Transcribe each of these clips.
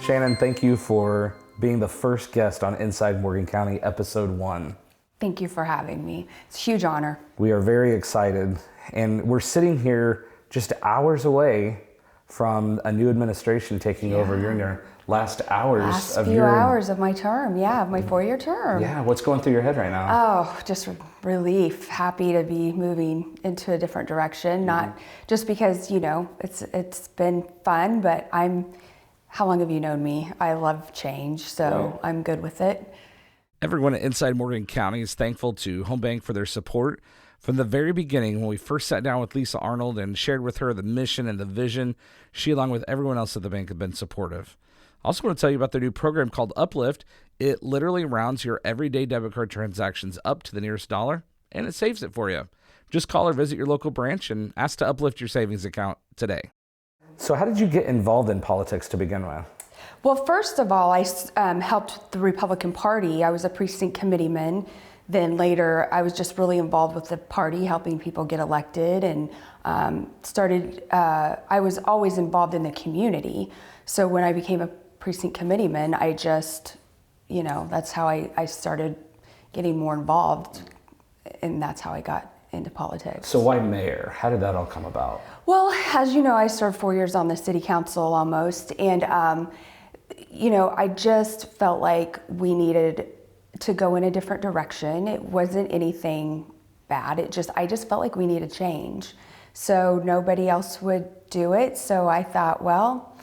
Shannon, thank you for being the first guest on Inside Morgan County, episode 1. Thank you for having me. It's a huge honor. We are very excited, and we're sitting here just hours away from a new administration taking over. You're in your last few hours of my term, of my 4-year term. Yeah, what's going through your head right now? Oh, just relief, happy to be moving into a different direction, not just because, it's been fun, but how long have you known me? I love change, so I'm good with it. Everyone at Inside Morgan County is thankful to Home Bank for their support. From the very beginning, when we first sat down with Lisa Arnold and shared with her the mission and the vision, she, along with everyone else at the bank, have been supportive. I also want to tell you about their new program called Uplift. It literally rounds your everyday debit card transactions up to the nearest dollar, and it saves it for you. Just call or visit your local branch and ask to uplift your savings account today. So how did you get involved in politics to begin with? Well, first of all, I helped the Republican Party. I was a precinct committeeman. Then later, I was just really involved with the party, helping people get elected, and I was always involved in the community. So when I became a precinct committeeman, I just, that's how I started getting more involved, and that's how I got into politics. So why mayor? How did that all come about? Well, as you know, I served 4 years on the city council almost, and I just felt like we needed to go in a different direction. It wasn't anything bad. I just felt like we needed change. So nobody else would do it. So I thought, well,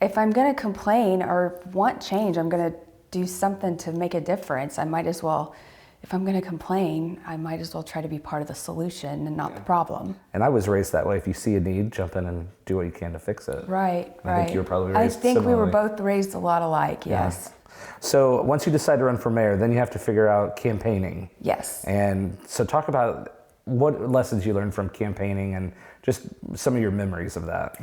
if I'm going to complain or want change, I'm going to do something to make a difference. I might as well, if I'm going to complain, I might as well try to be part of the solution and not the problem. And I was raised that way. If you see a need, jump in and do what you can to fix it. Right. I think you were probably raised I think similarly. we were both raised a lot alike, yes. Yeah. So once you decide to run for mayor, then you have to figure out campaigning. Yes. And so talk about what lessons you learned from campaigning and just some of your memories of that.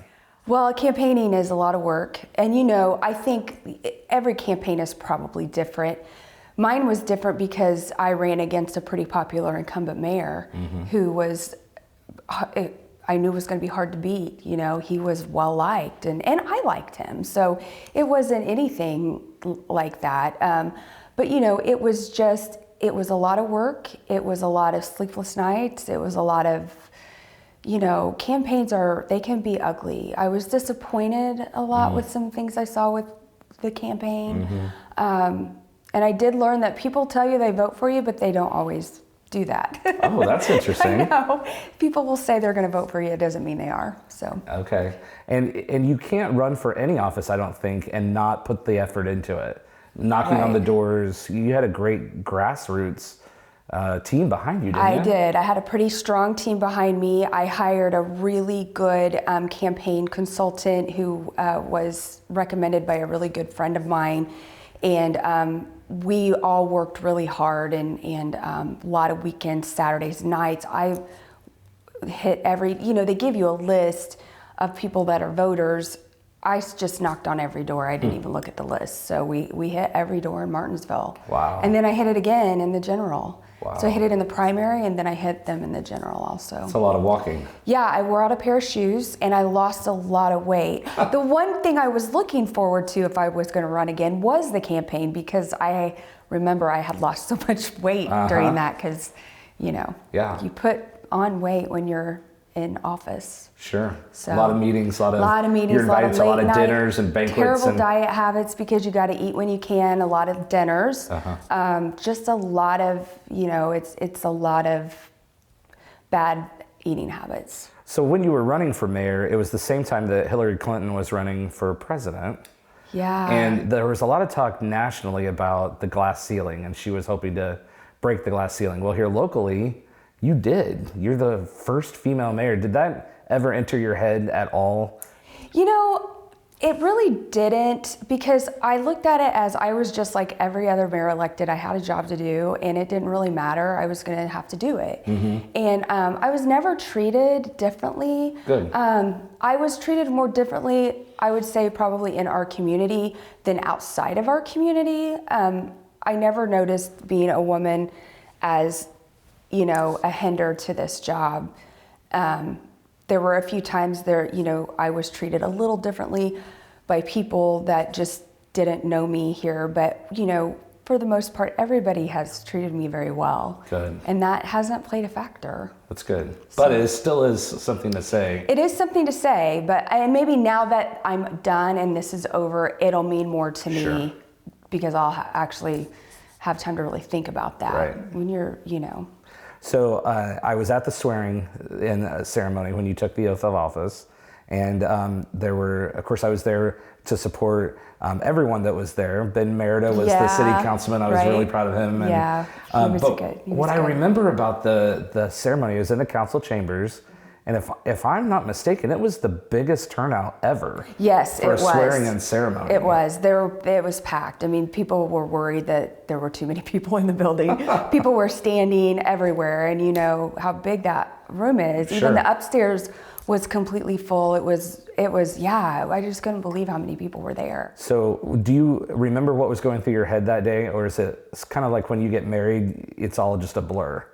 Well, campaigning is a lot of work. And I think every campaign is probably different. Mine was different because I ran against a pretty popular incumbent mayor who I knew was going to be hard to beat. He was well liked, and I liked him. So it wasn't anything like that. But it was a lot of work. It was a lot of sleepless nights. It was a lot of, campaigns they can be ugly. I was disappointed a lot with some things I saw with the campaign. And I did learn that people tell you they vote for you, but they don't always do that. Oh, that's interesting. I know. People will say they're going to vote for you. It doesn't mean they are. So. Okay. And you can't run for any office, I don't think, and not put the effort into it. Knocking on the doors. You had a great grassroots team behind you, didn't you? I did. I had a pretty strong team behind me. I hired a really good campaign consultant who was recommended by a really good friend of mine. And we all worked really hard and a lot of weekends, Saturdays, nights. I hit they give you a list of people that are voters. I just knocked on every door. I didn't even look at the list. So we hit every door in Martinsville. Wow. And then I hit it again in the general. Wow. So I hit it in the primary and then I hit them in the general also. It's a lot of walking. Yeah, I wore out a pair of shoes and I lost a lot of weight. The one thing I was looking forward to if I was going to run again was the campaign, because I remember I had lost so much weight during that because, you put on weight when you're in office. Sure. So, a lot of meetings, you're invited to a lot of dinners and banquets. Terrible diet habits because you got to eat when you can, a lot of dinners. Just a lot of, it's a lot of bad eating habits. So when you were running for mayor, it was the same time that Hillary Clinton was running for president. Yeah. And there was a lot of talk nationally about the glass ceiling, and she was hoping to break the glass ceiling. Well, here locally, you did. You're the first female mayor. Did that ever enter your head at all? It really didn't, because I looked at it as I was just like every other mayor elected. I had a job to do and it didn't really matter. I was going to have to do it. And I was never treated differently. Good. I was treated more differently, I would say, probably in our community than outside of our community. I never noticed being a woman as a hinder to this job. There were a few times there, I was treated a little differently, by people that just didn't know me here. But, you know, for the most part, everybody has treated me very well. Good. And that hasn't played a factor. That's good. But it still is something to say. It is something to say, but and maybe now that I'm done and this is over, it'll mean more to me because I'll actually have time to really think about that. Right. When you're, you know. So I was at the swearing in ceremony when you took the oath of office. And there were, of course, I was there to support everyone that was there. Ben Merida was the city councilman. I was really proud of him. And, he was good. What I remember about the ceremony was in the council chambers. And if I'm not mistaken, it was the biggest turnout ever. Yes, for a swearing-in ceremony. It was. It was packed. I mean, people were worried that there were too many people in the building. People were standing everywhere, and you know how big that room is. Even the upstairs was completely full. It was. I just couldn't believe how many people were there. So, do you remember what was going through your head that day, or is it kind of like when you get married, it's all just a blur?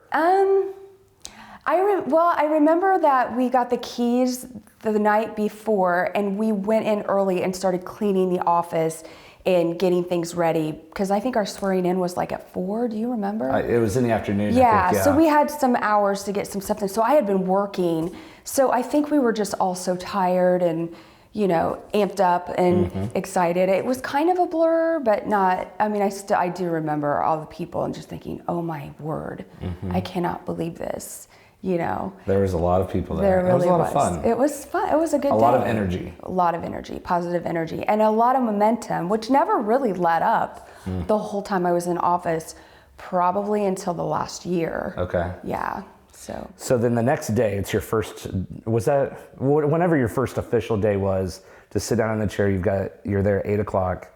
I remember that we got the keys the night before and we went in early and started cleaning the office and getting things ready because I think our swearing in was like at 4. Do you remember? It was in the afternoon. Yeah, I think, so we had some hours to get some stuff done. So I had been working. So I think we were just all so tired and, you know, amped up and excited. It was kind of a blur, but not, I mean, I do remember all the people and just thinking, oh my word, I cannot believe this. You know, there was a lot of people there. There really was a lot of fun. It was fun. It was a good day. A lot of energy. A lot of energy, positive energy, and a lot of momentum, which never really let up the whole time I was in office, probably until the last year. Okay. Yeah. So then the next day, it's your first. Was that whenever your first official day was to sit down in the chair? You're there at 8:00.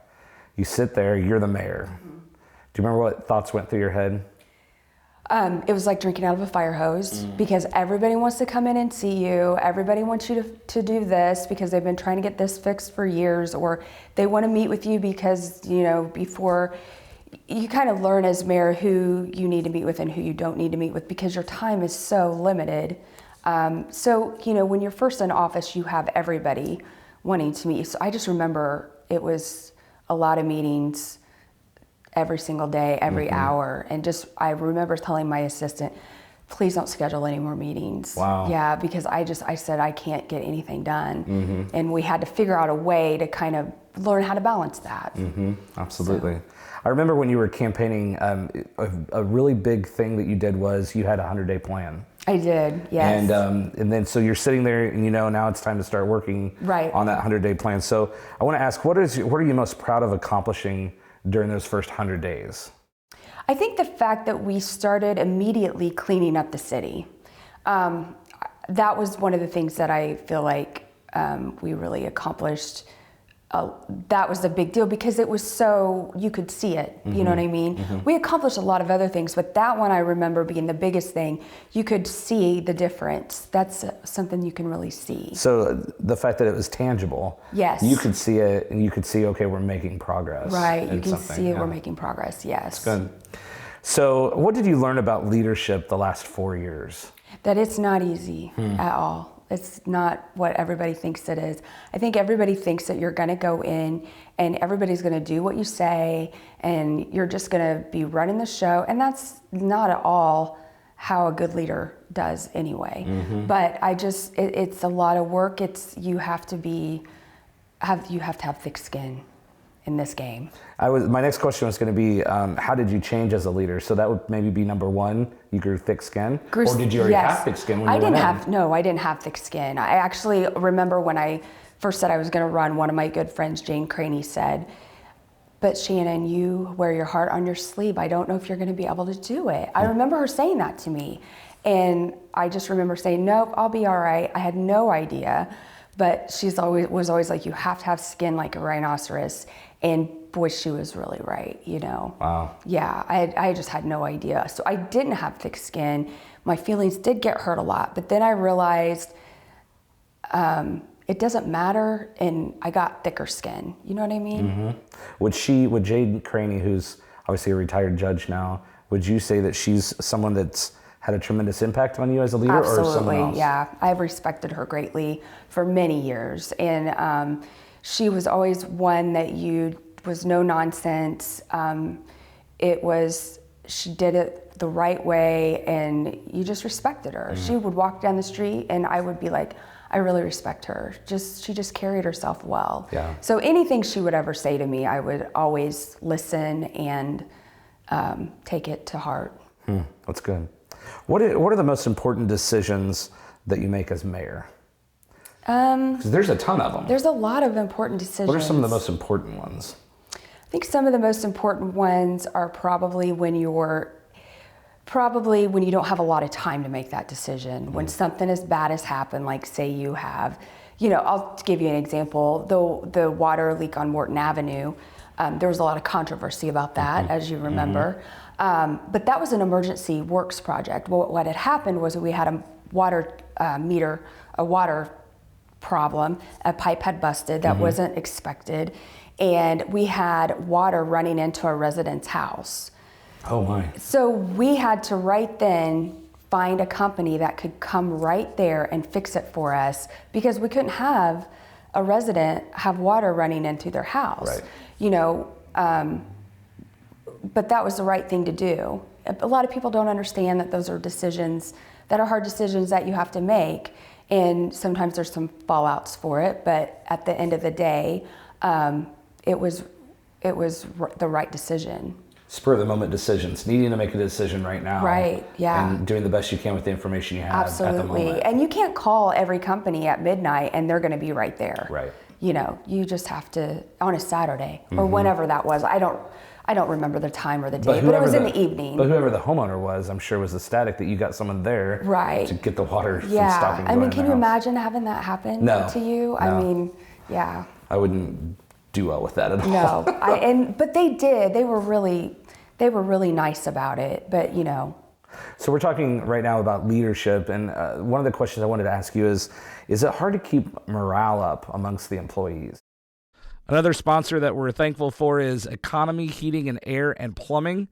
You sit there. You're the mayor. Do you remember what thoughts went through your head? It was like drinking out of a fire hose because everybody wants to come in and see you. Everybody wants you to do this because they've been trying to get this fixed for years, or they want to meet with you because, you know, before you kind of learn as mayor who you need to meet with and who you don't need to meet with because your time is so limited. So, you know, when you're first in office, you have everybody wanting to meet you. So I just remember it was a lot of meetings every single day, every hour. And just, I remember telling my assistant, please don't schedule any more meetings. Wow. Yeah, because I said I can't get anything done. And we had to figure out a way to kind of learn how to balance that. Absolutely. So. I remember when you were campaigning, a really big thing that you did was you had a 100-day plan. I did, yes. And then so you're sitting there and you know now it's time to start working on that 100-day plan. So I want to ask, what are you most proud of accomplishing during those first 100 days? I think the fact that we started immediately cleaning up the city. That was one of the things that I feel like we really accomplished. That was a big deal because it was so, you could see it, you know what I mean? We accomplished a lot of other things, but that one I remember being the biggest thing. You could see the difference. That's something you can really see. So the fact that it was tangible. Yes. You could see it and you could see, okay, we're making progress. Right, you can see it, we're making progress, yes. That's good. So what did you learn about leadership the last 4 years? That it's not easy at all. It's not what everybody thinks it is. I think everybody thinks that you're going to go in and everybody's going to do what you say and you're just going to be running the show. And that's not at all how a good leader does anyway. But it's a lot of work. You have to have thick skin in this game. My next question was going to be, how did you change as a leader? So that would maybe be number one. You grew thick skin, or did you already have thick skin when you went in? No, I didn't have thick skin. I actually remember when I first said I was going to run. One of my good friends, Jane Craney, said, "But Shannon, you wear your heart on your sleeve. I don't know if you're going to be able to do it." I remember her saying that to me, and I just remember saying, "Nope, I'll be all right." I had no idea, but was always like, "You have to have skin like a rhinoceros." And boy, she was really right, you know. Wow. Yeah, I just had no idea. So I didn't have thick skin. My feelings did get hurt a lot, but then I realized it doesn't matter, and I got thicker skin. You know what I mean? Would Jade Craney, who's obviously a retired judge now, would you say that she's someone that's had a tremendous impact on you as a leader? Absolutely, or someone else? Yeah. I've respected her greatly for many years, and she was always one that was no nonsense. She did it the right way, and you just respected her. She would walk down the street and I would be like, I really respect her. She just carried herself well. Yeah. So anything she would ever say to me, I would always listen and take it to heart. That's good. What are the most important decisions that you make as mayor? 'Cause there's a ton of them. There's a lot of important decisions. What are some of the most important ones? I think some of the most important ones are probably when you don't have a lot of time to make that decision. When something as bad as happened, like say you have, I'll give you an example. The water leak on Morton Avenue, there was a lot of controversy about that, as you remember. But that was an emergency works project. Well, what had happened was we had a water problem. A pipe had busted that wasn't expected, and we had water running into a resident's house. Oh my. So we had to right then find a company that could come right there and fix it for us, because we couldn't have a resident have water running into their house. Right. But that was the right thing to do. A lot of people don't understand that those are decisions that are hard decisions that you have to make, and sometimes there's some fallouts for it, but at the end of the day, it was the right decision. Spur of the moment decisions, needing to make a decision right now. Right, yeah. And doing the best you can with the information you have at the moment. Absolutely. And you can't call every company at midnight and they're going to be right there. Right. You just have to, on a Saturday or whenever that was. I don't remember the time or the day, but it was in the evening. But whoever the homeowner was, I'm sure was ecstatic that you got someone there right. to get the water from yeah. stopping. I mean, can you imagine having that happen to you? No. I mean, yeah. I wouldn't do well with that at all. No, but they did. They were really nice about it. But So we're talking right now about leadership, and one of the questions I wanted to ask you is it hard to keep morale up amongst the employees? Another sponsor that we're thankful for is Economy Heating and Air and Plumbing.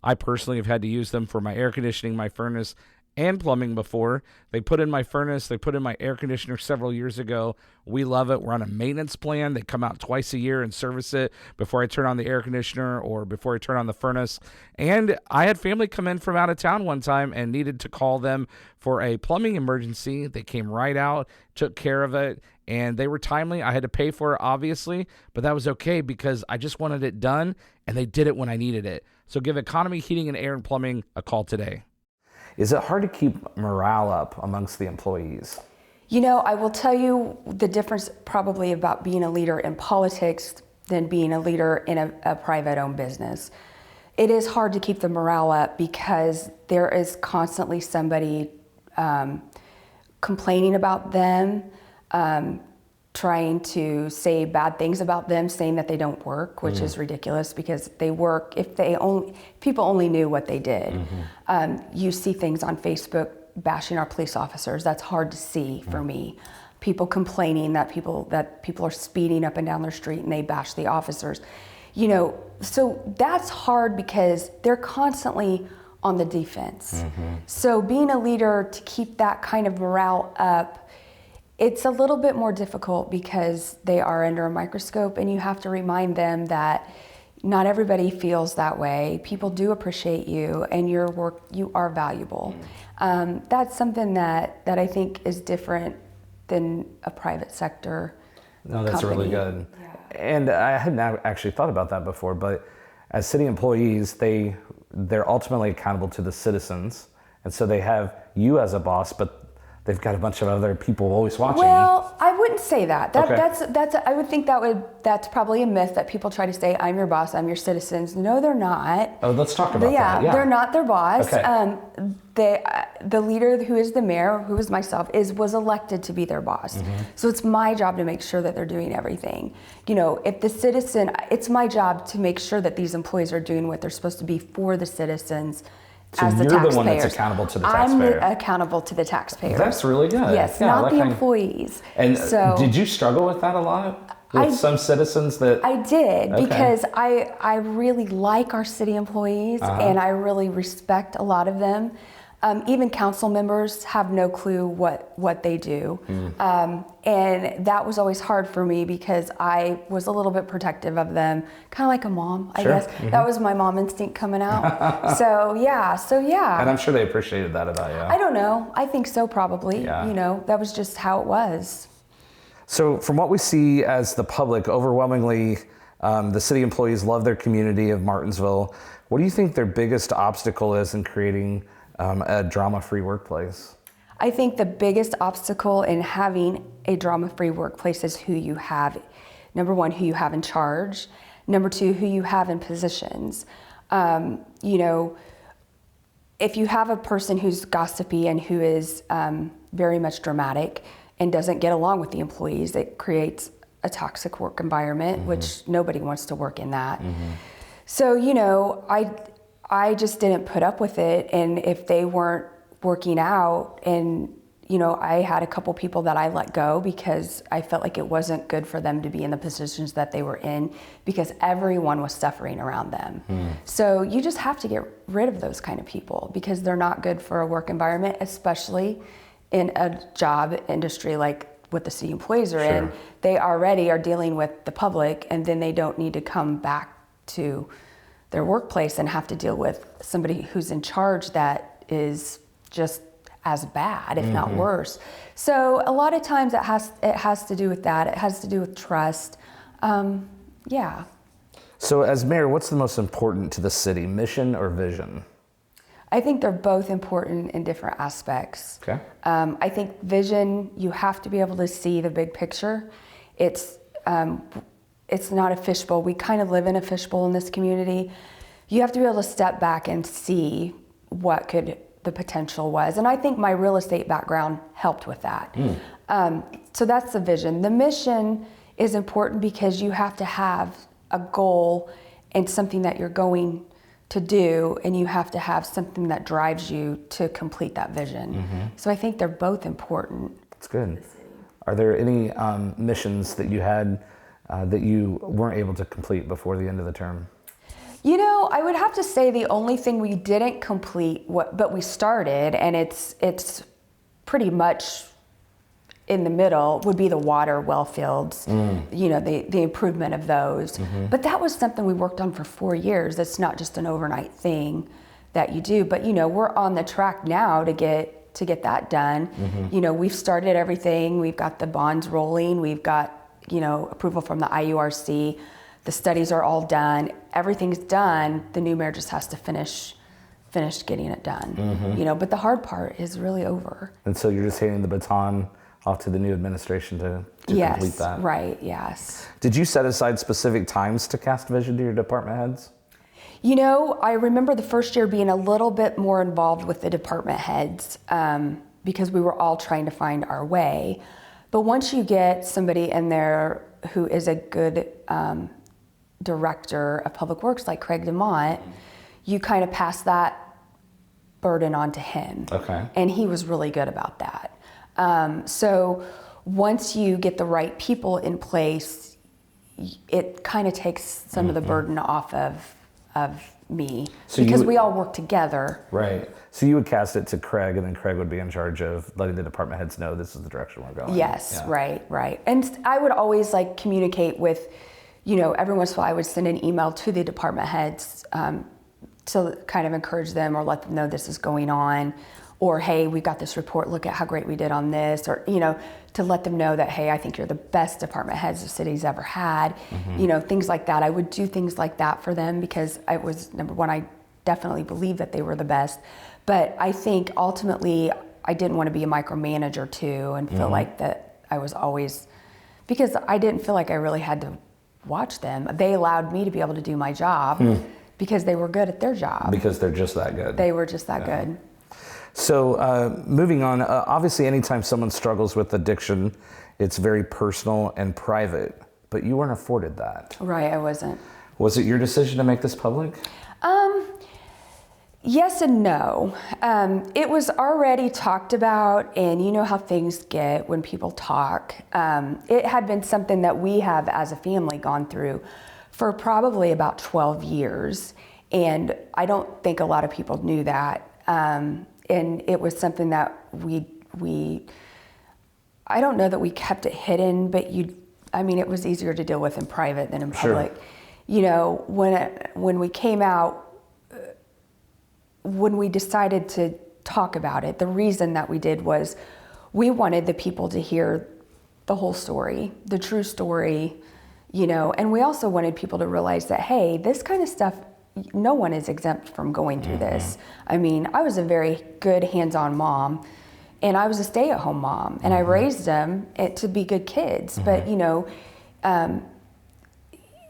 I personally have had to use them for my air conditioning, my furnace, and plumbing before. They put in my furnace, they put in my air conditioner several years ago. We love it. We're on a maintenance plan. They come out twice a year and service it before I turn on the air conditioner or before I turn on the furnace. And I had family come in from out of town one time and needed to call them for a plumbing emergency. They came right out, took care of it, and they were timely. I had to pay for it, obviously, but that was okay because I just wanted it done, and they did it when I needed it. So give Economy Heating and Air and Plumbing a call today. Is it hard to keep morale up amongst the employees? I will tell you the difference probably about being a leader in politics than being a leader in a private-owned business. It is hard to keep the morale up because there is constantly somebody complaining about them, trying to say bad things about them, saying that they don't work, which is ridiculous because they work. If people only knew what they did. You see things on Facebook bashing our police officers. That's hard to see for me. People complaining that people are speeding up and down their street and they bash the officers. So that's hard because they're constantly on the defense. So being a leader to keep that kind of morale up, it's a little bit more difficult because they are under a microscope and you have to remind them that not everybody feels that way. People do appreciate you and your work, you are valuable. That's something that I think is different than a private sector No, that's company. really good. Yeah. And I hadn't actually thought about that before, but as city employees, they're ultimately accountable to the citizens. And so they have you as a boss, but they've got a bunch of other people always watching. Well, I wouldn't say that. Okay. That's I would think that's probably a myth that people try to say, I'm your boss, I'm your citizens. No, they're not. Oh, let's talk about that. Yeah, they're not their boss. Okay. The leader, who is the mayor, who is myself, was elected to be their boss. So it's my job to make sure that they're doing everything. If the citizen, it's my job to make sure that these employees are doing what they're supposed to be for the citizens. So as the you're taxpayers. the one that's accountable to the taxpayer. I'm accountable to the taxpayers. That's really good. Yes, Yeah, not like the how- employees. And so did you struggle with that a lot? With some citizens that... I did, Okay. because I really like our city employees and I really respect a lot of them. Even council members have no clue what they do. And that was always hard for me because I was a little bit protective of them, kind of like a mom, I guess. That was my mom instinct coming out. So yeah. And I'm sure they appreciated that about you. I don't know. I think so, probably. Yeah. You know, that was just how it was. So from what we see as the public, overwhelmingly, the city employees love their community of Martinsville. What do you think their biggest obstacle is in creating a drama-free workplace? I think the biggest obstacle in having a drama-free workplace is who you have. Number one, who you have in charge. Number two, who you have in positions. You know, if you have a person who's gossipy and who is very much dramatic and doesn't get along with the employees, it creates a toxic work environment, which nobody wants to work in that. So, you know, I just didn't put up with it. And if they weren't working out, and, you know, I had a couple people that I let go because I felt like it wasn't good for them to be in the positions that they were in because everyone was suffering around them. So you just have to get rid of those kind of people because they're not good for a work environment, especially in a job industry like what the city employees are in. They already are dealing with the public, and then they don't need to come back to their workplace and have to deal with somebody who's in charge that is just as bad, if not worse. So a lot of times it has to do with that. It has to do with trust. Yeah. So as mayor, what's the most important to the city, mission or vision? I think they're both important in different aspects. Okay. I think vision, you have to be able to see the big picture. It's not a fishbowl. We kind of live in a fishbowl in this community. You have to be able to step back and see what the potential was. And I think my real estate background helped with that. So that's the vision. The mission is important because you have to have a goal and something that you're going to do, and you have to have something that drives you to complete that vision. So I think they're both important. That's good. Are there any missions that you had that you weren't able to complete before the end of the term? You know, I would have to say the only thing we didn't complete, but we started, and it's pretty much in the middle, would be the water well fields, you know, the improvement of those. But that was something we worked on for 4 years. It's not just an overnight thing that you do, but you know, we're on the track now to get that done. You know, we've started everything. We've got the bonds rolling. We've got, you know, approval from the IURC. The studies are all done. Everything's done. The new mayor just has to finish getting it done. You know, but the hard part is really over. And so you're just handing the baton off to the new administration to complete that. Yes, right, yes. Did you set aside specific times to cast vision to your department heads? You know, I remember the first year being a little bit more involved with the department heads because we were all trying to find our way. But once you get somebody in there who is a good director of public works like Craig DeMont, you kind of pass that burden on to him. Okay. And he was really good about that. So once you get the right people in place, it kind of takes some of the burden off of me because we all work together. Right. So you would cast it to Craig, and then Craig would be in charge of letting the department heads know this is the direction we're going. Yes, yeah. right. And I would always like communicate with, you know, every once in a while I would send an email to the department heads to kind of encourage them or let them know this is going on. Or, hey, we got this report, look at how great we did on this. Or, you know, to let them know that, hey, I think you're the best department heads the city's ever had. You know, things like that. I would do things like that for them because I was, number one, I definitely believed that they were the best. But I think ultimately I didn't want to be a micromanager too and feel like that I was always, because I didn't feel like I really had to watch them. They allowed me to be able to do my job because they were good at their job. Because they're just that good. They were just that good. So moving on, obviously anytime someone struggles with addiction, it's very personal and private, but you weren't afforded that. Right, I wasn't. Was it your decision to make this public? Yes and no. It was already talked about, and you know how things get when people talk. It had been something that we have as a family gone through for probably about 12 years, and I don't think a lot of people knew that. and it was something that we I don't know that we kept it hidden, but it was easier to deal with in private than in public. Sure. You know, when we came out, when we decided to talk about it, the reason that we did was we wanted the people to hear the whole story, the true story, you know, and we also wanted people to realize that, hey, this kind of stuff, no one is exempt from going through this. I mean, I was a very good hands-on mom, and I was a stay-at-home mom, and I raised them to be good kids. But, you know,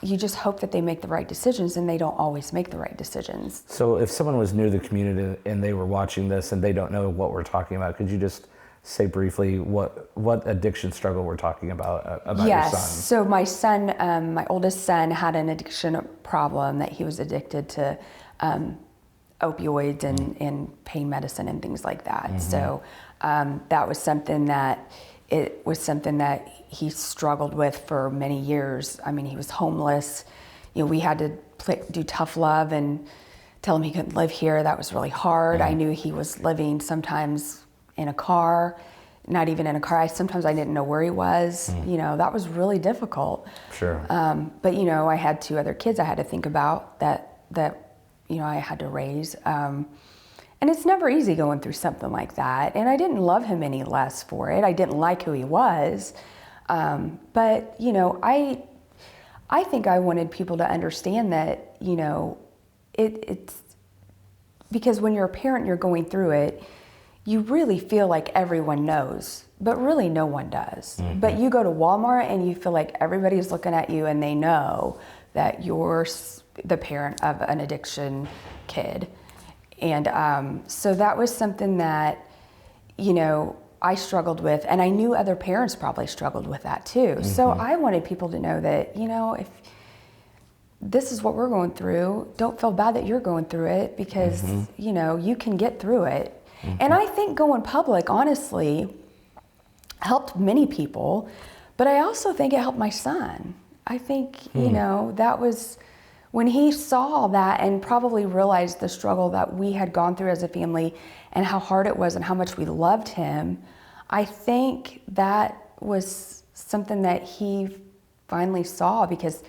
you just hope that they make the right decisions, and they don't always make the right decisions. So if someone was new to the community and they were watching this and they don't know what we're talking about, could you just say briefly what addiction struggle we're talking about your son? Yes. So my son, my oldest son, had an addiction problem that he was addicted to opioids and pain medicine and things like that. So that was something that he struggled with for many years. I mean, he was homeless. You know, we had to do tough love and tell him he couldn't live here. That was really hard. I knew he was living sometimes in a car, not even in a car. Sometimes I didn't know where he was. You know, that was really difficult. Sure. But you know, I had 2 other kids I had to think about that you know I had to raise. And it's never easy going through something like that. And I didn't love him any less for it. I didn't like who he was. But you know, I think I wanted people to understand that, you know, it's because when you're a parent, you're going through it, you really feel like everyone knows, but really no one does. But you go to Walmart and you feel like everybody's looking at you and they know that you're the parent of an addiction kid. And so that was something that, you know, I struggled with, and I knew other parents probably struggled with that too. So I wanted people to know that, you know, if this is what we're going through, don't feel bad that you're going through it, because, you know, you can get through it. And I think going public, honestly, helped many people, but I also think it helped my son. I think, you know, that was when he saw that and probably realized the struggle that we had gone through as a family and how hard it was and how much we loved him. I think that was something that he finally saw, because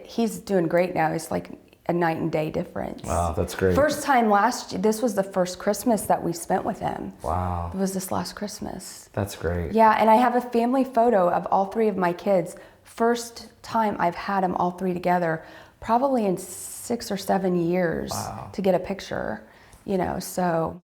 he's doing great now. It's like a night and day difference. Wow, that's great. First time last year, this was the first Christmas that we spent with him. Wow. It was this last Christmas. That's great. Yeah, and I have a family photo of all 3 of my kids. First time I've had them all 3 together, probably in 6 or 7 years. Wow. To get a picture, you know, so.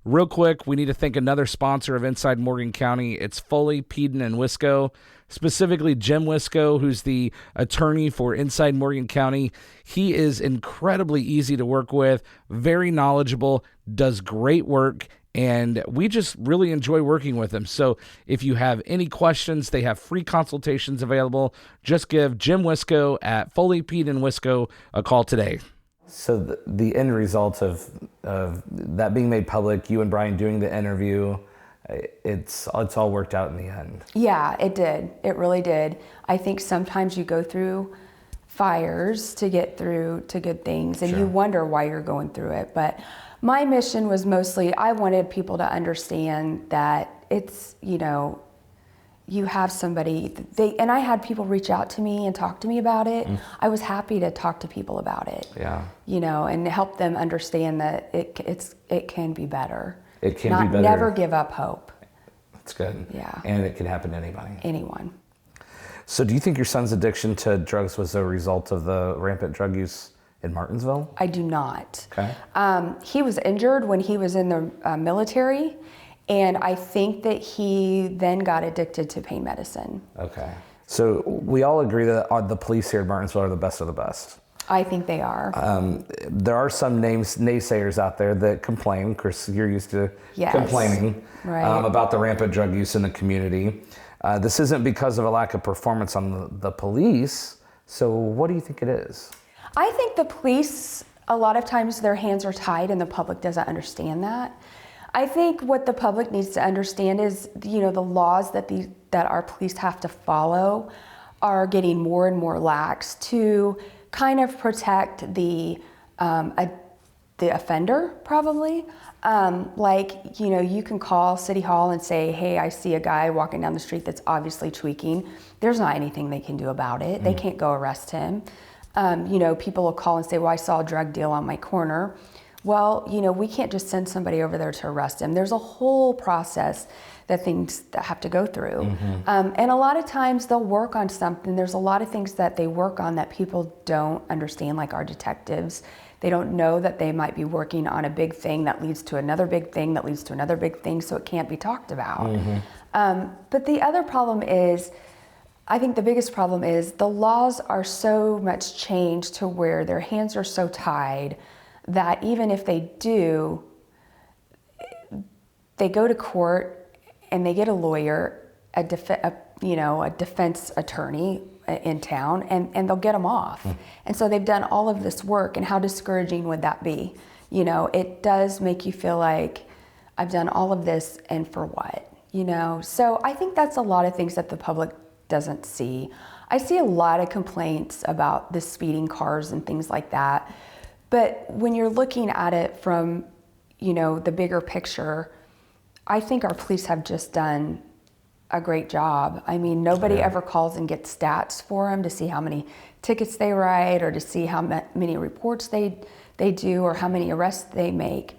Real quick, we need to thank another sponsor of Inside Morgan County. It's Foley, Peden, and Wisco, specifically Jim Wisco, who's the attorney for Inside Morgan County. He is incredibly easy to work with, very knowledgeable, does great work, and we just really enjoy working with him. So if you have any questions, they have free consultations available. Just give Jim Wisco at Foley, Peden, Wisco a call today. So the end result of that being made public, you and Bryan doing the interview, it's all worked out in the end. Yeah, it did. It really did. I think sometimes you go through fires to get through to good things, and you wonder why you're going through it. But my mission was mostly, I wanted people to understand that it's, you know, you have somebody, and I had people reach out to me and talk to me about it. I was happy to talk to people about it. Yeah. You know, and help them understand that it can be better. It can be better. Never give up hope. That's good. Yeah. And it can happen to anybody. Anyone. So do you think your son's addiction to drugs was a result of the rampant drug use in Martinsville? I do not. Okay. He was injured when he was in the military, and I think that he then got addicted to pain medicine. Okay. So we all agree that the police here in Martinsville are the best of the best. I think they are. There are some naysayers out there that complain. Chris, you're used to complaining about the rampant drug use in the community. This isn't because of a lack of performance on the police. So what do you think it is? I think the police, a lot of times their hands are tied and the public doesn't understand that. I think what the public needs to understand is, you know, the laws that our police have to follow are getting more and more lax to kind of protect the the offender, probably. Like, you can call City Hall and say, hey, I see a guy walking down the street that's obviously tweaking. There's not anything they can do about it. They can't go arrest him. People will call and say, well, I saw a drug deal on my corner. Well, we can't just send somebody over there to arrest him. There's a whole process that things that have to go through. And a lot of times they'll work on something. There's a lot of things that they work on that people don't understand, like our detectives. They don't know that they might be working on a big thing that leads to another big thing that leads to another big thing, so it can't be talked about. But the other problem is, I think the biggest problem is the laws are so much changed to where their hands are so tied that even if they do, they go to court and they get a lawyer, a defense attorney in town, and they'll get them off. And so they've done all of this work, and how discouraging would that be? It does make you feel like, I've done all of this, and for what? So I think that's a lot of things that the public doesn't see. I see a lot of complaints about the speeding cars and things like that. But when you're looking at it from, the bigger picture, I think our police have just done a great job. I mean, nobody ever calls and gets stats for them to see how many tickets they write or to see how many reports they do or how many arrests they make.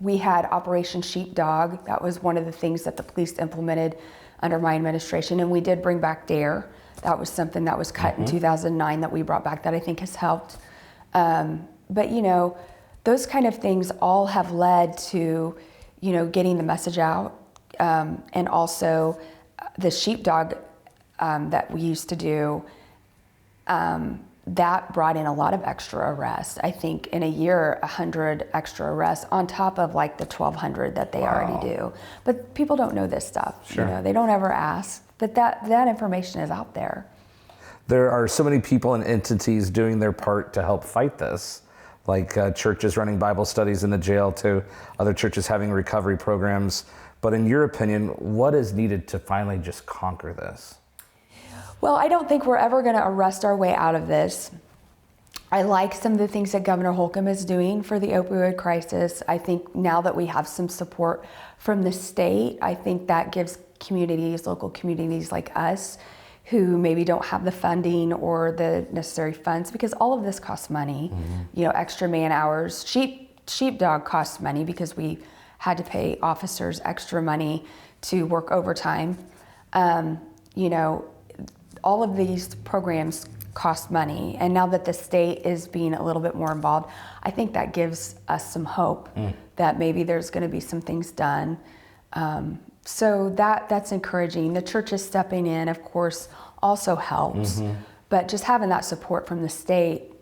We had Operation Sheepdog. That was one of the things that the police implemented under my administration, and we did bring back DARE. That was something that was cut in 2009 that we brought back that I think has helped. But those kind of things all have led to, getting the message out. And also the sheepdog that we used to do, that brought in a lot of extra arrests. I think in a year, 100 extra arrests on top of like the 1,200 that they already do. But people don't know this stuff. They don't ever ask. But that information is out there. There are so many people and entities doing their part to help fight this, like churches running Bible studies in the jail to other churches having recovery programs. But in your opinion, what is needed to finally just conquer this? Well, I don't think we're ever going to arrest our way out of this. I like some of the things that Governor Holcomb is doing for the opioid crisis. I think now that we have some support from the state, I think that gives communities, local communities like us, who maybe don't have the funding or the necessary funds, because all of this costs money. Extra man hours. Sheepdog costs money because we had to pay officers extra money to work overtime. All of these programs cost money. And now that the state is being a little bit more involved, I think that gives us some hope that maybe there's going to be some things done. So that's encouraging. The church is stepping in, of course, also helps. But just having that support from the state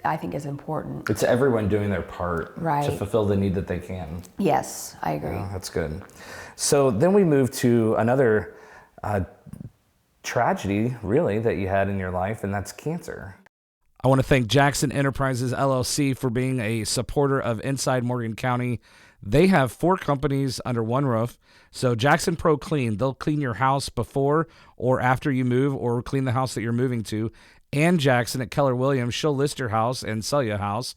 I think is important. It's everyone doing their part to fulfill the need that they can. Yes, I agree. Oh, that's good. So then we move to another tragedy, really, that you had in your life, and that's cancer. I want to thank Jackson Enterprises LLC for being a supporter of Inside Morgan County. They have 4 companies under one roof. So Jackson Pro Clean, they'll clean your house before or after you move, or clean the house that you're moving to. And Jackson at Keller Williams, she'll list your house and sell you a house.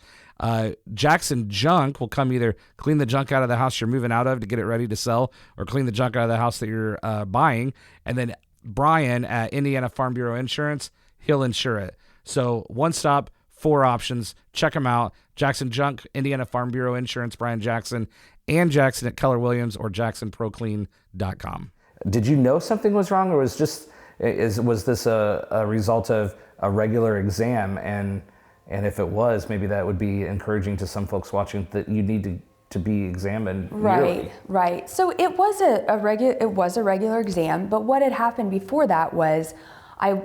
Jackson Junk will come either clean the junk out of the house you're moving out of to get it ready to sell, or clean the junk out of the house that you're buying. And then Bryan at Indiana Farm Bureau Insurance, he'll insure it. So one stop, 4 options. Check them out. Jackson Junk, Indiana Farm Bureau Insurance, Bryan Jackson, and Jackson at Keller Williams or jacksonproclean.com. Did you know something was wrong, or was this a result of a regular exam? And if it was, maybe that would be encouraging to some folks watching, that you need to be examined yearly. Right. So it was a regular exam, but what had happened before that was I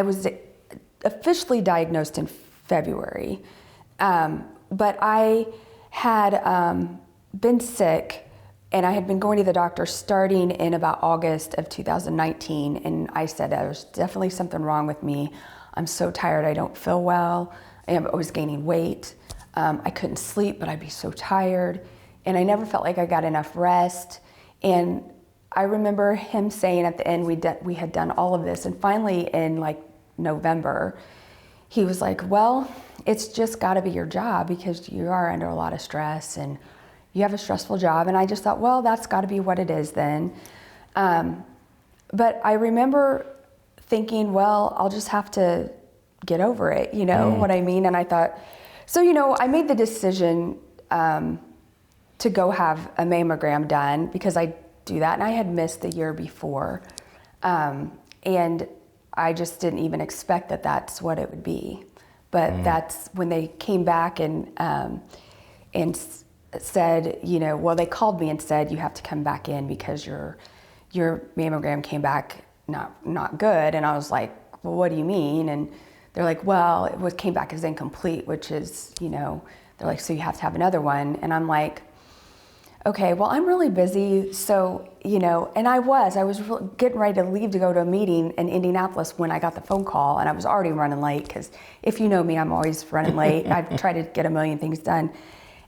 was officially diagnosed in February, but I had been sick, and I had been going to the doctor starting in about August of 2019, and I said there's definitely something wrong with me. I'm so tired, I don't feel well. I was gaining weight. I couldn't sleep, but I'd be so tired, and I never felt like I got enough rest. And I remember him saying at the end, we had done all of this, and finally in like November, he was like, well, it's just got to be your job because you are under a lot of stress and you have a stressful job. And I just thought, well, that's got to be what it is then. But I remember thinking, well, I'll just have to get over it, you know what I mean? And I thought, so, you know, I made the decision to go have a mammogram done because I do that. And I had missed the year before. And I just didn't even expect that that's what it would be. But that's when they came back and said, you know, well, they called me and said, you have to come back in because your mammogram came back not good. And I was like, well, what do you mean? And they're like, well, came back as incomplete, which is, you know, they're like, so you have to have another one. And I'm like, okay, well, I'm really busy. So, you know, and I was getting ready to leave to go to a meeting in Indianapolis when I got the phone call, and I was already running late because if you know me, I'm always running late. I've tried to get a million things done.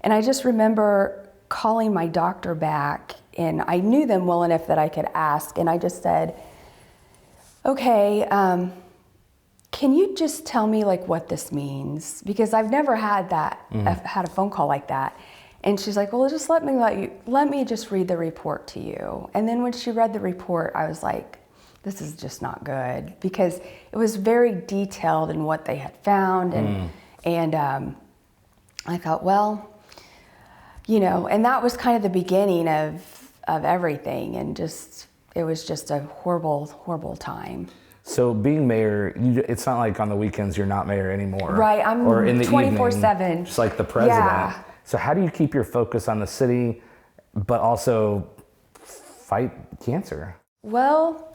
And I just remember calling my doctor back, and I knew them well enough that I could ask. And I just said, okay, can you just tell me like what this means? Because I've never had that, had a phone call like that. And she's like, well, just let me just read the report to you. And then when she read the report, I was like, this is just not good because it was very detailed in what they had found. And I thought, well, you know, and that was kind of the beginning of everything. And just, it was just a horrible, horrible time. So being mayor, it's not like on the weekends you're not mayor anymore. Right, I'm or in the 24/7. Evening, just like the president. Yeah. So how do you keep your focus on the city, but also fight cancer? Well,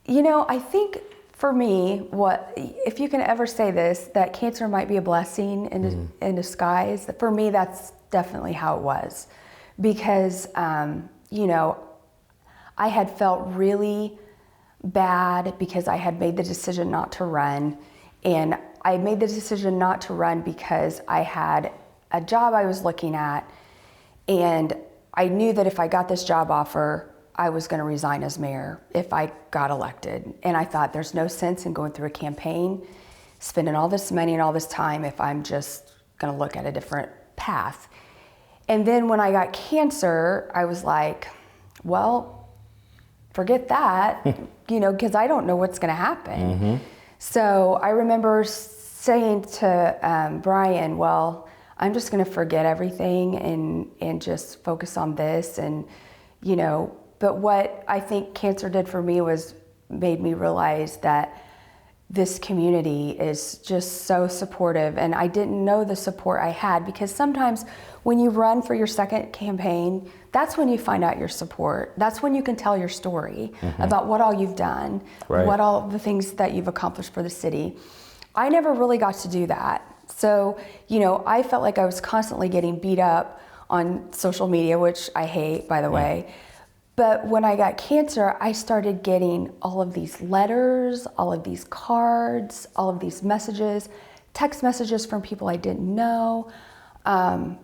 you know, I think for me, if you can ever say this, that cancer might be a blessing in disguise. For me, that's definitely how it was. Because, you know, I had felt really bad because I had made the decision not to run. And I made the decision not to run because I had a job I was looking at, and I knew that if I got this job offer, I was going to resign as mayor if I got elected. And I thought there's no sense in going through a campaign, spending all this money and all this time if I'm just going to look at a different path. And then when I got cancer, I was like, well, forget that, you know, because I don't know what's going to happen. So I remember saying to Bryan, well, I'm just going to forget everything and just focus on this. And, you know, but what I think cancer did for me was made me realize that this community is just so supportive. And I didn't know the support I had, because sometimes when you run for your second campaign, that's when you find out your support. That's when you can tell your story about what all you've done, what all the things that you've accomplished for the city. I never really got to do that. So, you know, I felt like I was constantly getting beat up on social media, which I hate, by the way. But when I got cancer, I started getting all of these letters, all of these cards, all of these messages, text messages from people I didn't know. And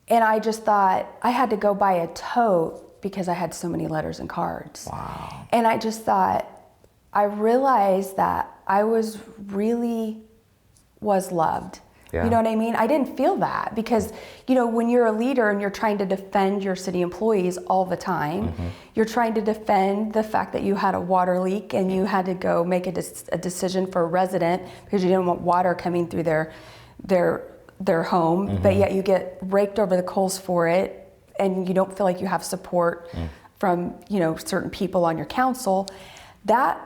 I just thought I had to go buy a tote because I had so many letters and cards. Wow. And I just thought, I realized that I was loved. Yeah. You know what I mean? I didn't feel that because, you know, when you're a leader and you're trying to defend your city employees all the time, you're trying to defend the fact that you had a water leak and you had to go make a decision for a resident because you didn't want water coming through their home, but yet you get raked over the coals for it and you don't feel like you have support from, you know, certain people on your council. That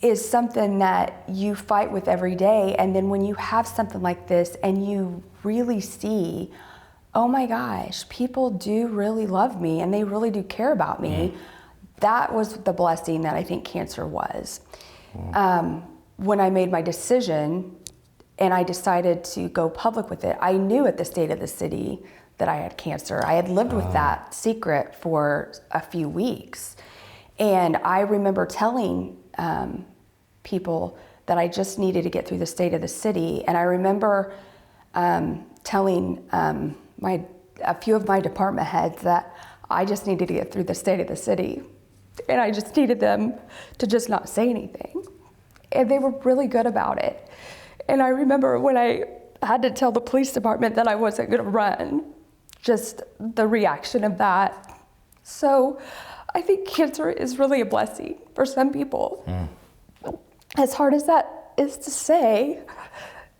is something that you fight with every day. And then when you have something like this and you really see, oh my gosh, people do really love me and they really do care about me, that was the blessing that I think cancer was. When I made my decision and I decided to go public with it, I knew at the state of the city that I had cancer. I had lived with that secret for a few weeks. And I remember telling people that I just needed to get through the state of the city. And I remember telling a few of my department heads that I just needed to get through the state of the city. And I just needed them to just not say anything. And they were really good about it. And I remember when I had to tell the police department that I wasn't going to run. Just the reaction of that. So I think cancer is really a blessing for some people. As hard as that is to say,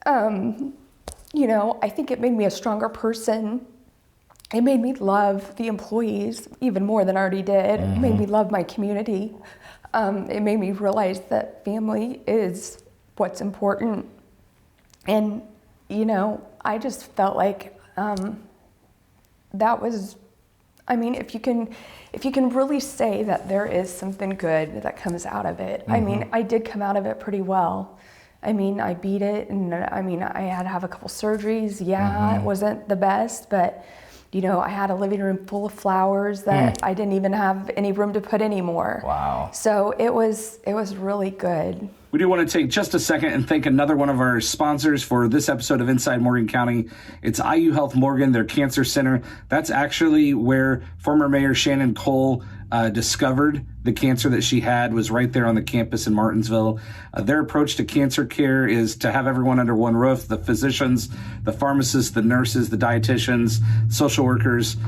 you know, I think it made me a stronger person. It made me love the employees even more than I already did. It made me love my community. It made me realize that family is what's important. And, you know, I just felt like that was, I mean, if you can really say that there is something good that comes out of it. I mean, I did come out of it pretty well. I mean, I beat it, and I mean, I had to have a couple surgeries. Yeah, it wasn't the best, but you know, I had a living room full of flowers that I didn't even have any room to put anymore. Wow. So it was really good. We do want to take just a second and thank another one of our sponsors for this episode of Inside Morgan County. It's IU Health Morgan, their cancer center. That's actually where former Mayor Shannon Kohl discovered the cancer that she had, was right there on the campus in Martinsville. Their approach to cancer care is to have everyone under one roof, the physicians, the pharmacists, the nurses, the dietitians, social workers.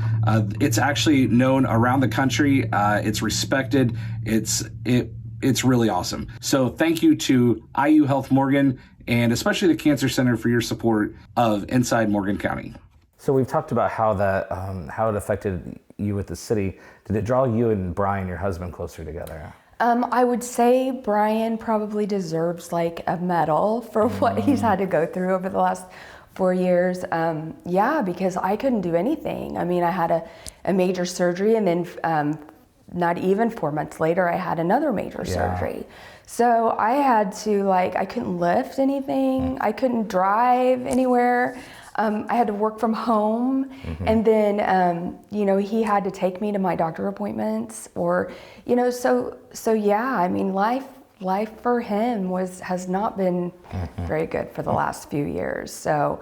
It's actually known around the country. It's respected. It's really awesome. So thank you to IU Health Morgan and especially the Cancer Center for your support of Inside Morgan County. So we've talked about how that how it affected you with the city. Did it draw you and Bryan, your husband, closer together? I would say Bryan probably deserves like a medal for what he's had to go through over the last 4 years. Yeah, because I couldn't do anything. I mean, I had a major surgery, and then not even 4 months later, I had another major surgery. So I had to, like, I couldn't lift anything. I couldn't drive anywhere. I had to work from home. And then, you know, he had to take me to my doctor appointments, or, you know, so yeah, I mean, life for him has not been very good for the last few years. So,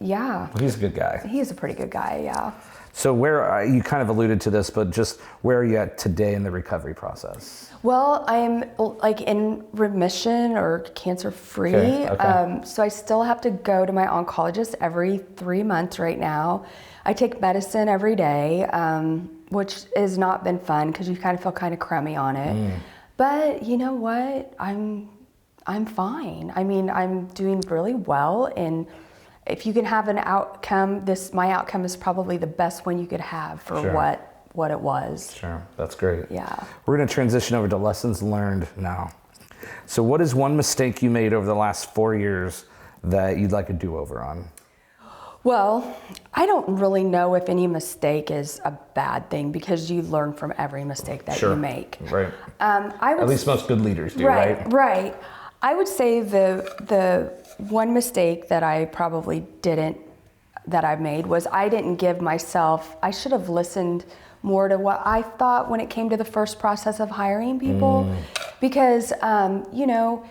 yeah. He's a good guy. He's a pretty good guy, yeah. So where, you kind of alluded to this, but just where are you at today in the recovery process? Well, I'm like in remission or cancer free. Okay. So I still have to go to my oncologist every 3 months right now. I take medicine every day, which has not been fun because you kind of feel kind of crummy on it. But you know what? I'm fine. I mean, I'm doing really well, and if you can have an outcome, my outcome is probably the best one you could have for what it was. Sure, that's great. Yeah. We're going to transition over to lessons learned now. So what is one mistake you made over the last 4 years that you'd like a do-over on? Well, I don't really know if any mistake is a bad thing, because you learn from every mistake that you make. Right. At least most good leaders do, right? Right. I would say the one mistake that I probably that I made was I didn't give myself, I should have listened more to what I thought when it came to the first process of hiring people. Because, you know,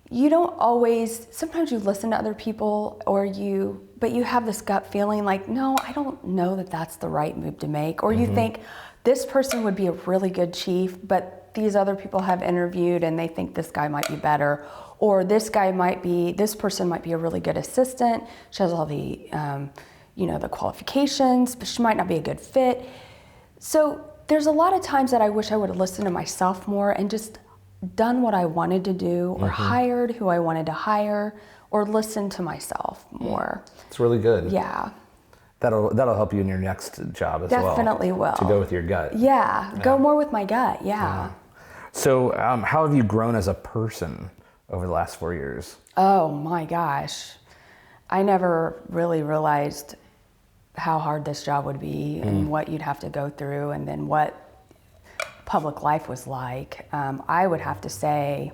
you don't always, sometimes you listen to other people but you have this gut feeling like, no, I don't know that that's the right move to make. Or you think this person would be a really good chief, but these other people have interviewed and they think this guy might be better. Or this person might be a really good assistant. She has all the, you know, the qualifications, but she might not be a good fit. So there's a lot of times that I wish I would have listened to myself more and just done what I wanted to do, or hired who I wanted to hire, or listened to myself more. It's really good. Yeah. That'll help you in your next job as Definitely will. To go with your gut. Yeah, go more with my gut, yeah. So how have you grown as a person over the last 4 years? Oh my gosh. I never really realized how hard this job would be and what you'd have to go through, and then what public life was like. I would have to say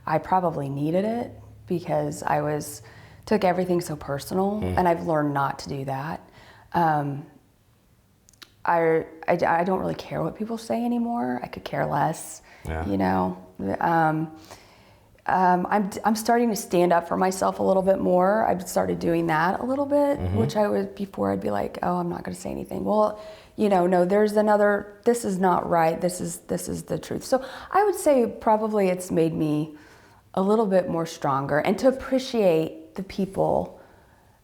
I probably needed it, because I took everything so personal, and I've learned not to do that. I don't really care what people say anymore. I could care less, you know. I'm starting to stand up for myself a little bit more. I've started doing that a little bit, which before I'd be like, oh, I'm not going to say anything. Well, you know, no, this is not right. This is the truth. So I would say probably it's made me a little bit more stronger, and to appreciate the people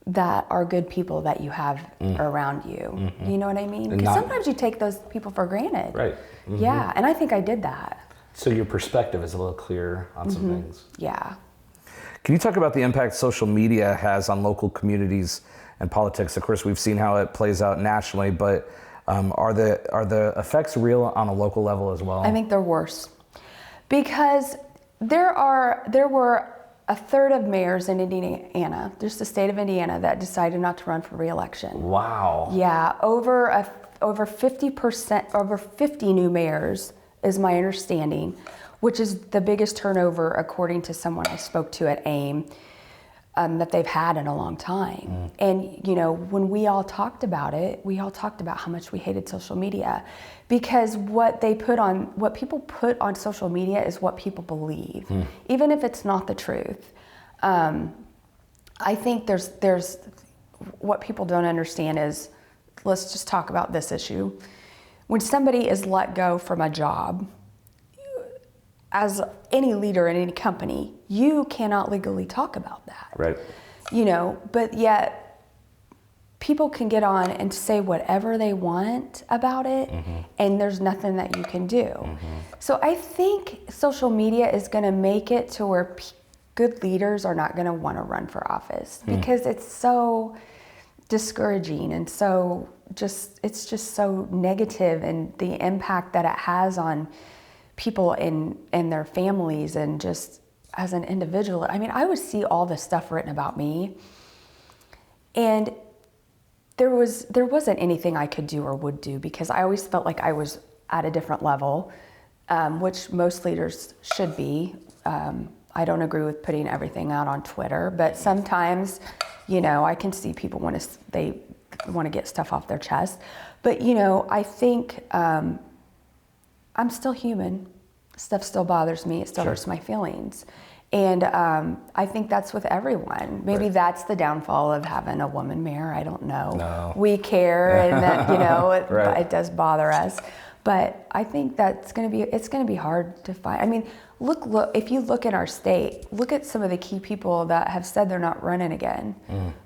that are good people that you have around you. You know what I mean? Because sometimes you take those people for granted. Right. Yeah, and I think I did that. So your perspective is a little clearer on some things. Yeah. Can you talk about the impact social media has on local communities and politics? Of course, we've seen how it plays out nationally, but are the effects real on a local level as well? I think they're worse because there were a third of mayors in Indiana, just the state of Indiana, that decided not to run for re-election. Wow. Yeah, over 50%, over 50 new mayors is my understanding, which is the biggest turnover, according to someone I spoke to at AIM, that they've had in a long time. And you know, when we all talked about it, we all talked about how much we hated social media, because what people put on social media is what people believe, even if it's not the truth. I think there's what people don't understand is, let's just talk about this issue. When somebody is let go from a job, as any leader in any company, you cannot legally talk about that. Right. You know, but yet people can get on and say whatever they want about it, and there's nothing that you can do. So I think social media is going to make it to where good leaders are not going to want to run for office, because it's so discouraging and so it's just so negative, and the impact that it has on people and their families, and just as an individual. I mean, I would see all this stuff written about me, and there wasn't anything I could do or would do, because I always felt like I was at a different level, which most leaders should be. I don't agree with putting everything out on Twitter, but sometimes, you know, I can see people want to get stuff off their chest. But, you know, I think I'm still human. Stuff still bothers me. It still hurts my feelings. And I think that's with everyone. Maybe that's the downfall of having a woman mayor. I don't know. No. We care, and that, you know, it does bother us. But I think it's going to be hard to find. I mean, look, if you look at our state, look at some of the key people that have said they're not running again,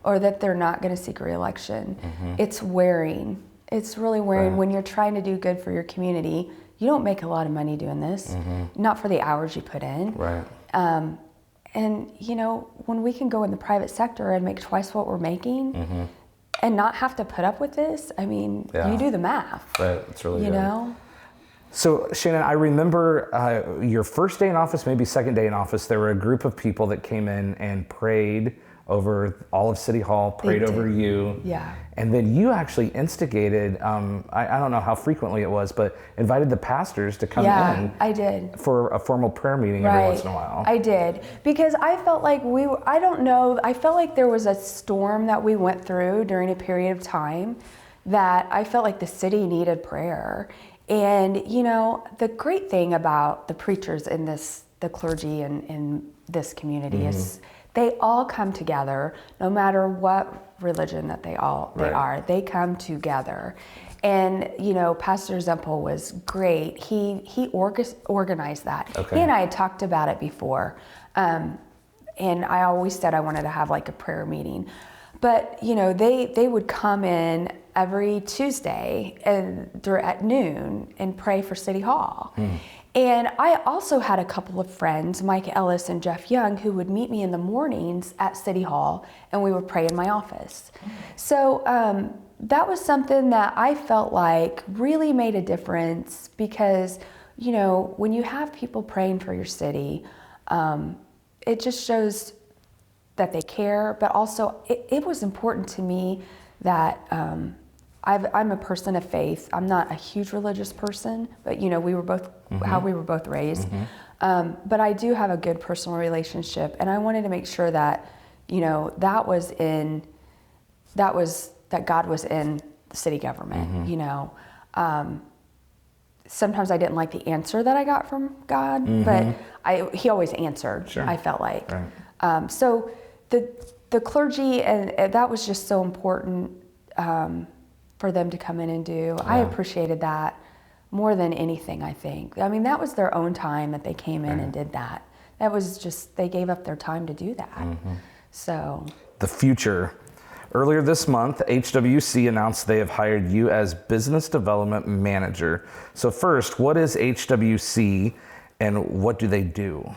or that they're not going to seek re-election. It's wearing. It's really wearing when you're trying to do good for your community. You don't make a lot of money doing this, not for the hours you put in. Right. And, you know, when we can go in the private sector and make twice what we're making, and not have to put up with this, I mean, you do the math. Right, it's really you good. know? So, Shannon, I remember your first day in office, maybe second day in office, there were a group of people that came in and prayed over all of City Hall, prayed over you. Yeah. And then you actually instigated, I don't know how frequently it was, but invited the pastors to come in. I did. For a formal prayer meeting every once in a while. I did. Because I felt like I felt like there was a storm that we went through during a period of time that I felt like the city needed prayer. And, you know, the great thing about the preachers in the clergy in this community is they all come together, no matter what religion that they are. They come together. And, you know, Pastor Zempel was great. He organized that. Okay. He and I had talked about it before. And I always said I wanted to have like a prayer meeting. But, you know, they would come in every Tuesday at noon and pray for City Hall. And I also had a couple of friends, Mike Ellis and Jeff Young, who would meet me in the mornings at City Hall, and we would pray in my office. So that was something that I felt like really made a difference, because, you know, when you have people praying for your city, it just shows that they care, but also it was important to me that I'm a person of faith. I'm not a huge religious person, but, you know, we were both how we were both raised. But I do have a good personal relationship, and I wanted to make sure that, you know, that God was in the city government. You know, sometimes I didn't like the answer that I got from God, but He always answered. Sure. I felt like so the clergy, and that was just so important. For them to come in and do. I appreciated that more than anything, I think. I mean, that was their own time that they came in and did that. That was just, they gave up their time to do that. So. The future Earlier this month, HWC announced they have hired you as Business Development Manager. So first, what is HWC and what do they do?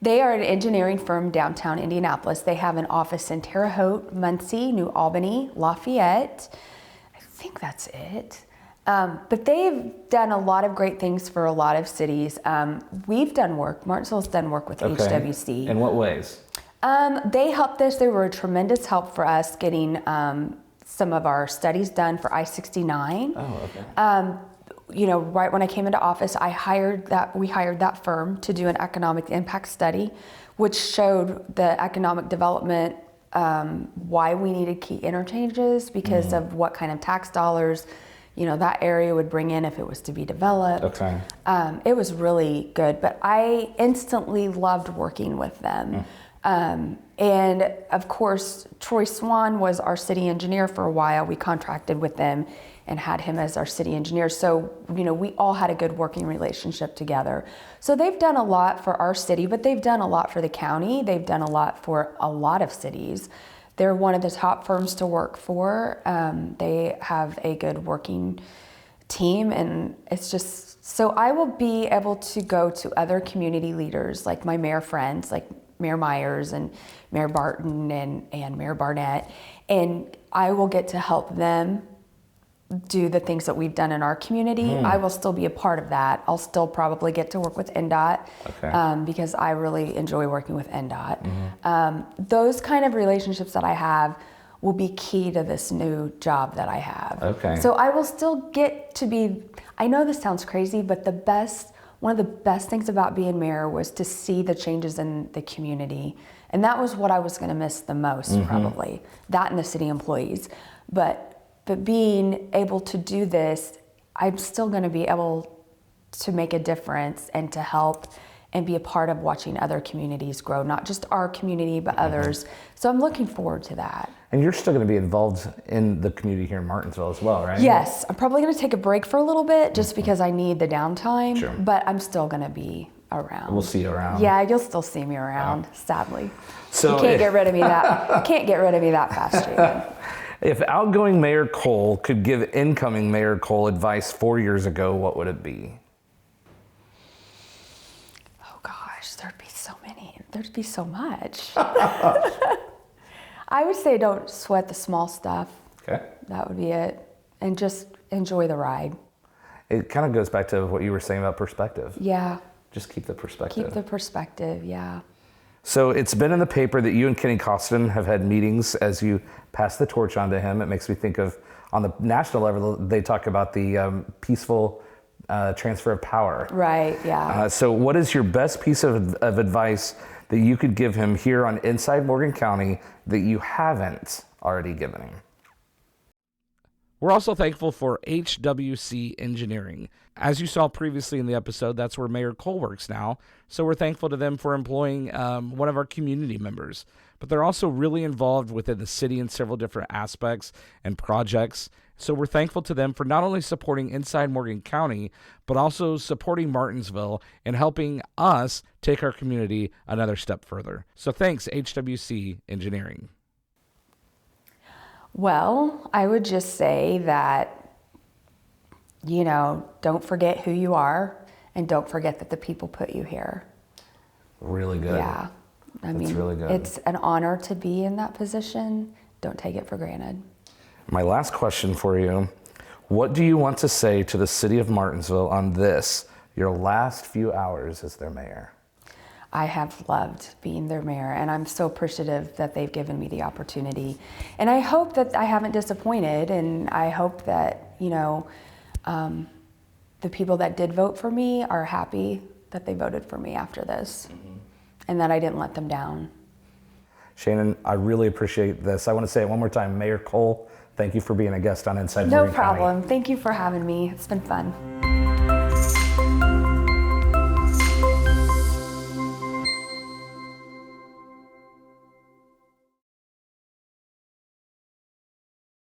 They are an engineering firm downtown Indianapolis. They have an office in Terre Haute, Muncie, New Albany, Lafayette. I think that's it. But they've done a lot of great things for a lot of cities. We've done work, Martinsville's done work with HWC. In what ways? They helped us. They were a tremendous help for us getting some of our studies done for I-69. Oh, okay. Right when I came into office, we hired that firm to do an economic impact study, which showed the economic development, why we needed key interchanges because of what kind of tax dollars, that area would bring in if it was to be developed. Okay. It was really good, but I instantly loved working with them. And of course, Troy Swan was our city engineer for a while. We contracted with them and had him as our city engineer. So, we all had a good working relationship together. So they've done a lot for our city, but they've done a lot for the county. They've done a lot for a lot of cities. They're one of the top firms to work for. They have a good working team, and it's just, so I will be able to go to other community leaders, like my mayor friends, like Mayor Myers and Mayor Barton and Mayor Barnett, and I will get to help them do the things that we've done in our community. I will still be a part of that. I'll still probably get to work with NDOT because I really enjoy working with NDOT. Those kind of relationships that I have will be key to this new job that I have. Okay. So I will still get to be, I know this sounds crazy, but one of the best things about being mayor was to see the changes in the community. And that was what I was going to miss the most, probably. That and the city employees. But being able to do this, I'm still going to be able to make a difference and to help and be a part of watching other communities grow, not just our community, but others. So I'm looking forward to that. And you're still going to be involved in the community here in Martinsville as well, right? Yes, I'm probably going to take a break for a little bit just because I need the downtime, Sure. but I'm still going to be around. We'll see you around. Yeah, you'll still see me around, sadly. So you can't get rid of me that fast, Shannon. If outgoing Mayor Kohl could give incoming Mayor Kohl advice 4 years ago, what would it be? Oh gosh, there'd be so much. I would say don't sweat the small stuff. Okay. That would be it. And just enjoy the ride. It kind of goes back to what you were saying about perspective. Yeah. Just keep the perspective. Keep the perspective, yeah. So it's been in the paper that you and Kenny Costin have had meetings as you pass the torch on to him. It makes me think of, on the national level, they talk about the peaceful transfer of power. Right, yeah. So what is your best piece of advice that you could give him here on Inside Morgan County that you haven't already given him? We're also thankful for HWC Engineering. As you saw previously in the episode, that's where Mayor Kohl works now. So we're thankful to them for employing one of our community members. But they're also really involved within the city in several different aspects and projects. So we're thankful to them for not only supporting Inside Morgan County, but also supporting Martinsville and helping us take our community another step further. So thanks, HWC Engineering. Well, I would just say that, don't forget who you are and don't forget that the people put you here. Really good. Yeah. I mean, really good. It's an honor to be in that position. Don't take it for granted. My last question for you, what do you want to say to the city of Martinsville on this, your last few hours as their mayor? I have loved being their mayor, and I'm so appreciative that they've given me the opportunity. And I hope that I haven't disappointed, and I hope that, the people that did vote for me are happy that they voted for me after this, and that I didn't let them down. Shannon, I really appreciate this. I want to say it one more time, Mayor Kohl, thank you for being a guest on Inside No Morgan County. problem. Thank you for having me. It's been fun.